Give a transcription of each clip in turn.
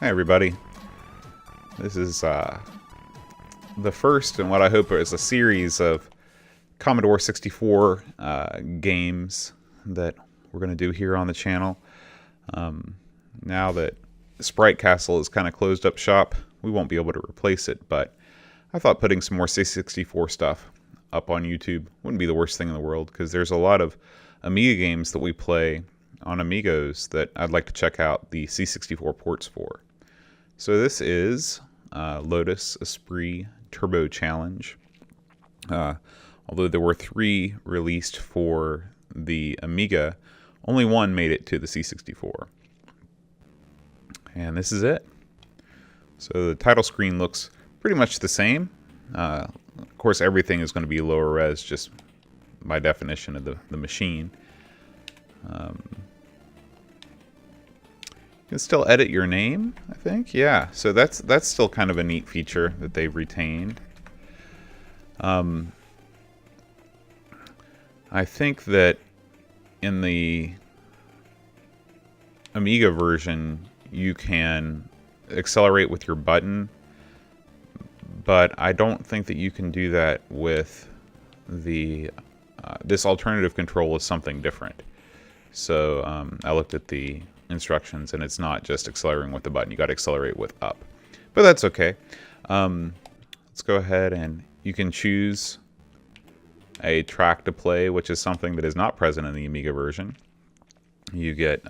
Hi everybody. This is the first in what I hope is a series of Commodore 64 games that we're going to do here on the channel. Now that Sprite Castle has kind of closed up shop, we won't be able to replace it, but I thought putting some more C64 stuff up on YouTube wouldn't be the worst thing in the world, because there's a lot of Amiga games that we play on Amigos that I'd like to check out the C64 ports for. So this is Lotus Esprit Turbo Challenge. Although there were 3 released for the Amiga, only 1 made it to the C64. And this is it. So the title screen looks pretty much the same. Of course, everything is going to be lower res, just by definition of the machine. You can still edit your name, I think. Yeah, so that's still kind of a neat feature that they've retained. I think that in the Amiga version, you can accelerate with your button, but I don't think that you can do that with the this alternative control is something different. So I looked at the instructions, and it's not just accelerating with the button. You got to accelerate with up, but that's okay. Let's go ahead, and you can choose a track to play, which is something that is not present in the Amiga version. You get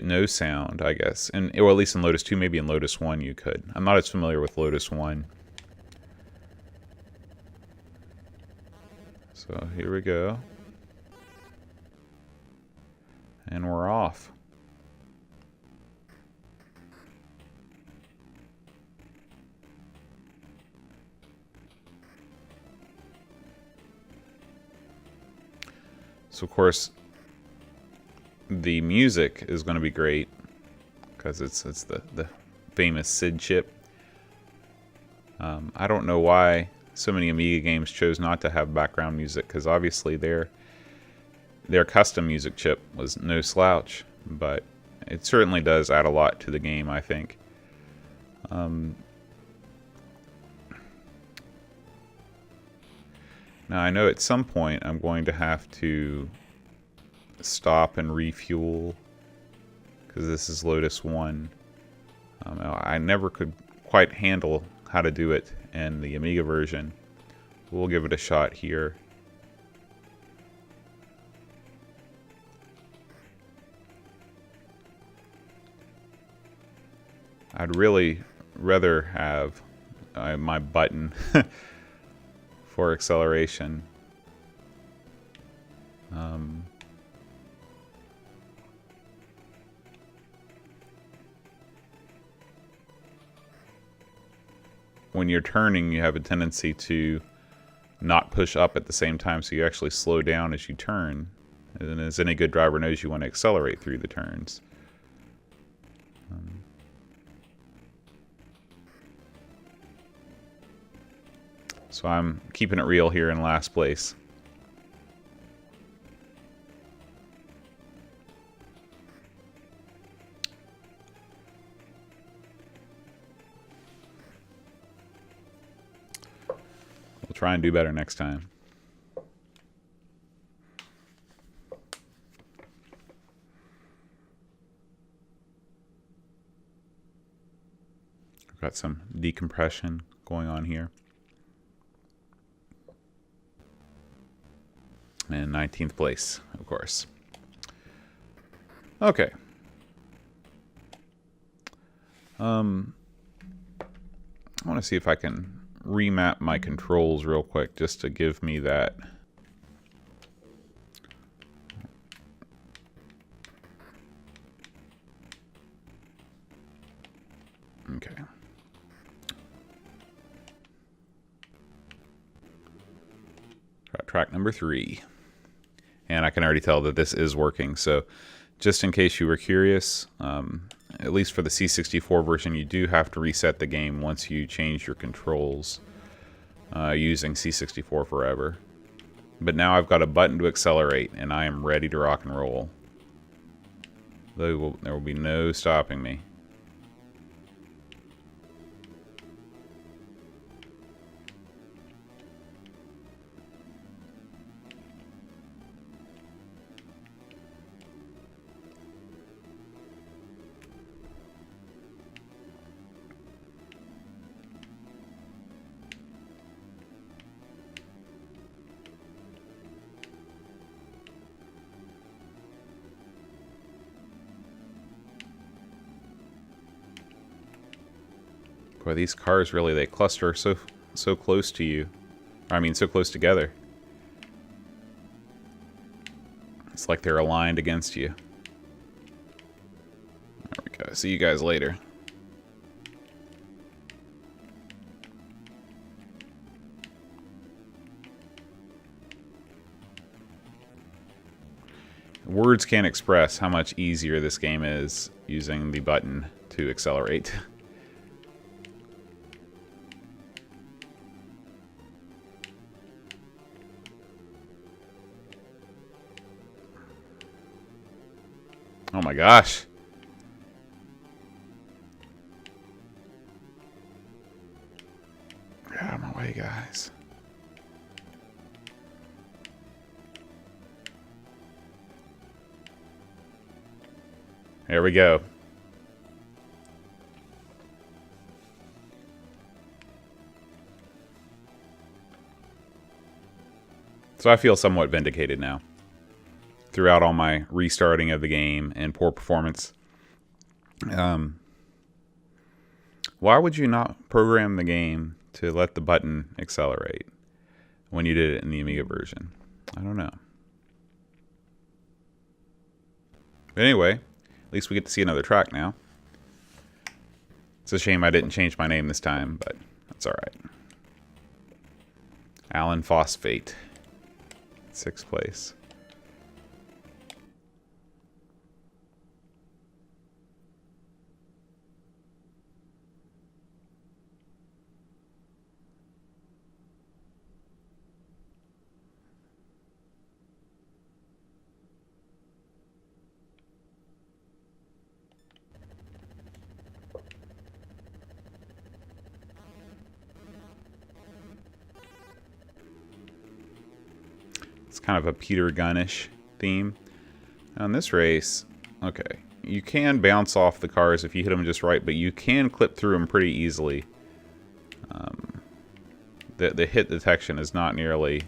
no sound, I guess, and or at least in Lotus 2, maybe in Lotus 1 you could. I'm not as familiar with Lotus 1. So here we go. And we're off. So of course, the music is going to be great because it's the famous SID chip. I don't know why so many Amiga games chose not to have background music, because obviously their custom music chip was no slouch, but it certainly does add a lot to the game, I think. Now I know at some point I'm going to have to stop and refuel, because this is Lotus 1. I never could quite handle how to do it in the Amiga version. We'll give it a shot here. I'd really rather have my button for acceleration. When you're turning, you have a tendency to not push up at the same time, so you actually slow down as you turn. And as any good driver knows, you want to accelerate through the turns. So I'm keeping it real here in last place. We'll try and do better next time. Got some decompression going on here. And 19th place, of course. Okay. I want to see if I can remap my controls real quick, just to give me that. Okay. Track number 3. And I can already tell that this is working, so just in case you were curious, at least for the C64 version, you do have to reset the game once you change your controls using C64 Forever. But now I've got a button to accelerate, and I am ready to rock and roll. There will be no stopping me. Boy, these cars really, they cluster so close to you. I mean, so close together. It's like they're aligned against you. There we go. See you guys later. Words can't express how much easier this game is using the button to accelerate. Oh my gosh. Get out of my way, guys. There we go. So I feel somewhat vindicated now. Throughout all my restarting of the game and poor performance. Why would you not program the game to let the button accelerate when you did it in the Amiga version? I don't know. But anyway, at least we get to see another track now. It's a shame I didn't change my name this time, but that's alright. Alan Phosphate. 6th place. It's kind of a Peter Gunnish theme. Now in this race, okay, you can bounce off the cars if you hit them just right, but you can clip through them pretty easily. The hit detection is not nearly...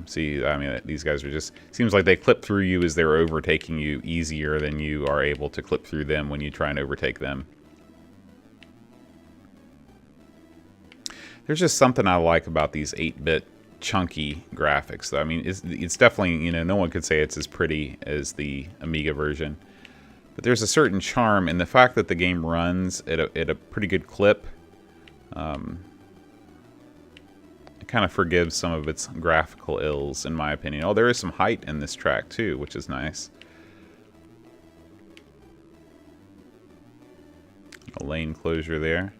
see, I mean, these guys are just... Seems like they clip through you as they're overtaking you easier than you are able to clip through them when you try and overtake them. There's just something I like about these 8-bit chunky graphics, though. I mean, it's definitely, you know, no one could say it's as pretty as the Amiga version, but there's a certain charm in the fact that the game runs at a pretty good clip. It kind of forgives some of its graphical ills, in my opinion. Oh, there is some height in this track too, which is nice. A lane closure there.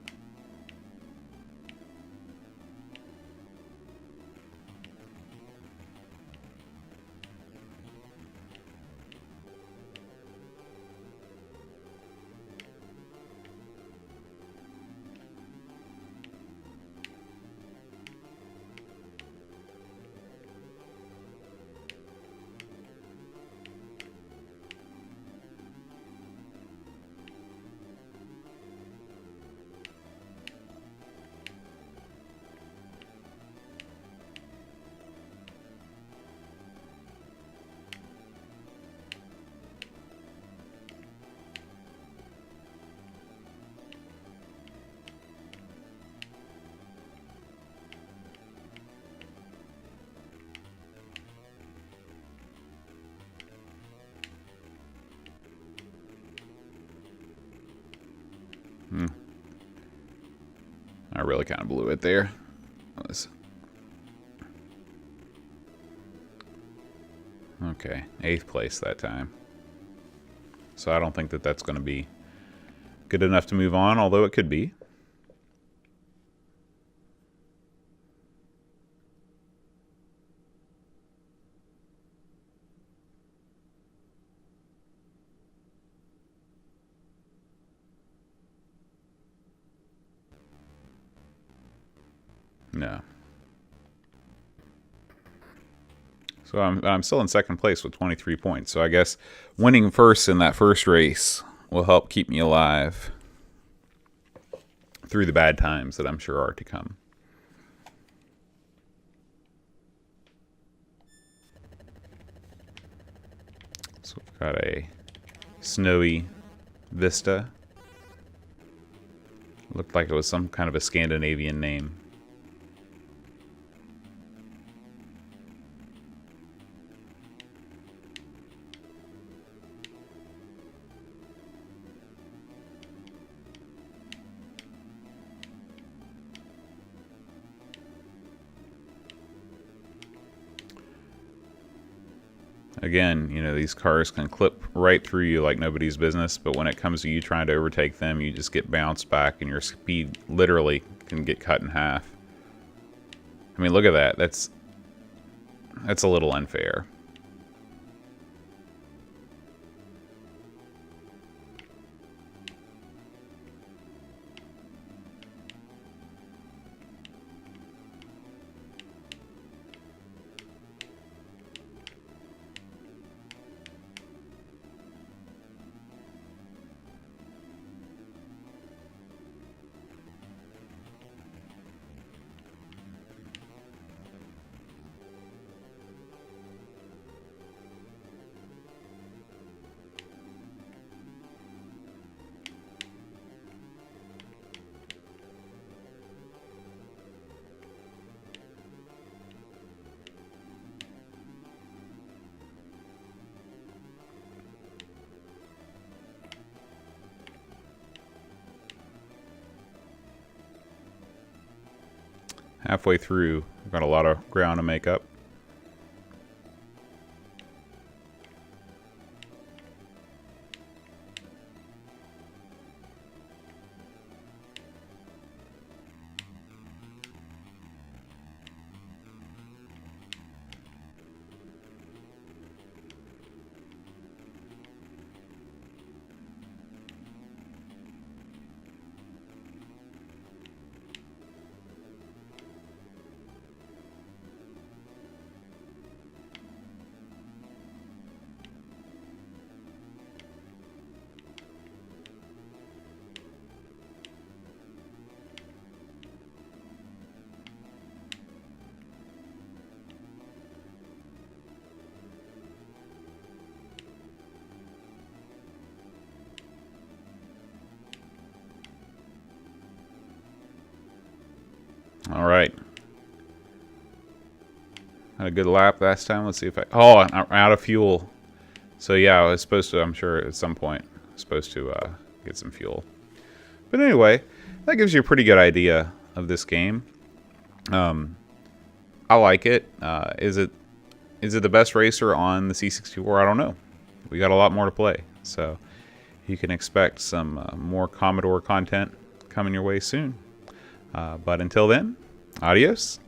I really kind of blew it there. Okay, 8th place that time. So I don't think that that's going to be good enough to move on, although it could be. No. So I'm still in 2nd place with 23 points. So I guess winning first in that first race will help keep me alive through the bad times that I'm sure are to come. So we've got a snowy vista. Looked like it was some kind of a Scandinavian name. Again, you know, these cars can clip right through you like nobody's business, but when it comes to you trying to overtake them, you just get bounced back and your speed literally can get cut in half. I mean, look at that. That's a little unfair. Halfway through, we've got a lot of ground to make up. All right. Had a good lap last time. Let's see if I... Oh, I'm out of fuel. So yeah, I was supposed to, I'm sure at some point, supposed to get some fuel. But anyway, that gives you a pretty good idea of this game. I like it. Is it the best racer on the C64? I don't know. We got a lot more to play. So you can expect some more Commodore content coming your way soon. But until then, adios.